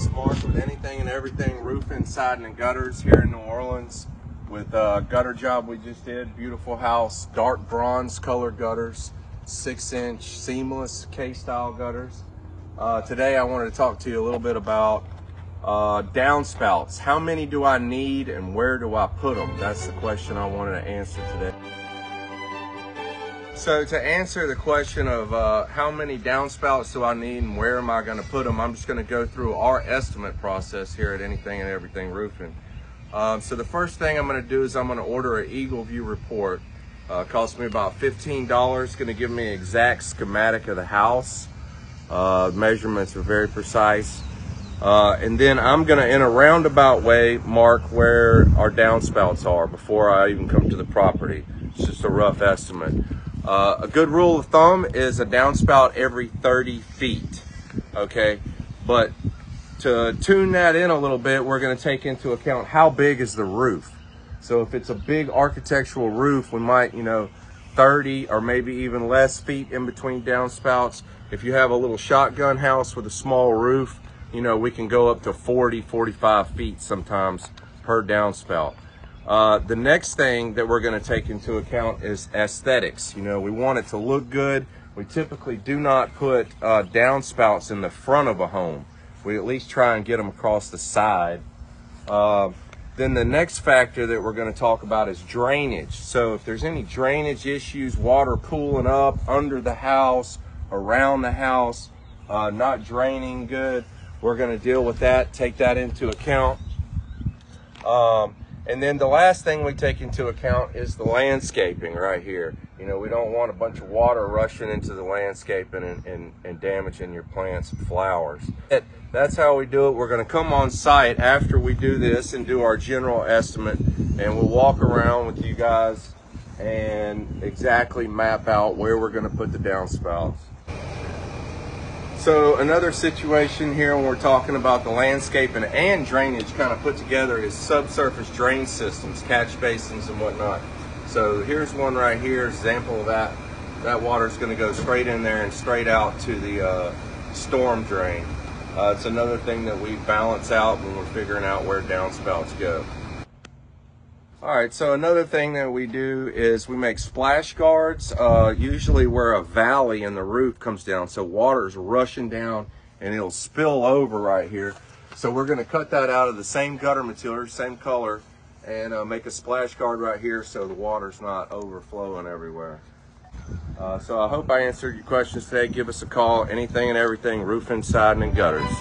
This is Mark with Anything and Everything Roofing, Siding, and Gutters here in New Orleans with a gutter job we just did. Beautiful house, dark bronze colored gutters, 6-inch seamless K-style gutters. Today I wanted to talk to you a little bit about downspouts. How many do I need and where do I put them? That's the question I wanted to answer today. So to answer the question of how many downspouts do I need and where am I going to put them, I'm just going to go through our estimate process here at Anything and Everything Roofing. So the first thing I'm going to do is I'm going to order an Eagle View report. Cost me about $15. Going to give me an exact schematic of the house. Measurements are very precise. And then I'm going to, in a roundabout way, mark where our downspouts are before I even come to the property. It's just a rough estimate. A good rule of thumb is a downspout every 30 feet, okay? But to tune that in a little bit, we're going to take into account how big is the roof. So if it's a big architectural roof, we might, 30 or maybe even less feet in between downspouts. If you have a little shotgun house with a small roof, we can go up to 40, 45 feet sometimes per downspout. The next thing that we're going to take into account is aesthetics. We want it to look good. We typically do not put downspouts in the front of a home. We at least try and get them across the side. Then the next factor that we're going to talk about is drainage. So if there's any drainage issues, water pooling up under the house, around the house, not draining good, we're going to deal with that, take that into account. And then the last thing we take into account is the landscaping right here. We don't want a bunch of water rushing into the landscaping and damaging your plants and flowers. That's how we do it. We're going to come on site after we do this and do our general estimate, and we'll walk around with you guys and exactly map out where we're going to put the downspouts. So another situation here when we're talking about the landscaping and drainage kind of put together is subsurface drain systems, catch basins and whatnot. So here's one right here, example of that. That water is going to go straight in there and straight out to the storm drain. It's another thing that we balance out when we're figuring out where downspouts go. All right, so another thing that we do is we make splash guards, usually where a valley in the roof comes down. So water's rushing down and it'll spill over right here. So we're gonna cut that out of the same gutter material, same color, and make a splash guard right here so the water's not overflowing everywhere. So I hope I answered your questions today. Give us a call, Anything and Everything Roofing, Siding, and Gutters.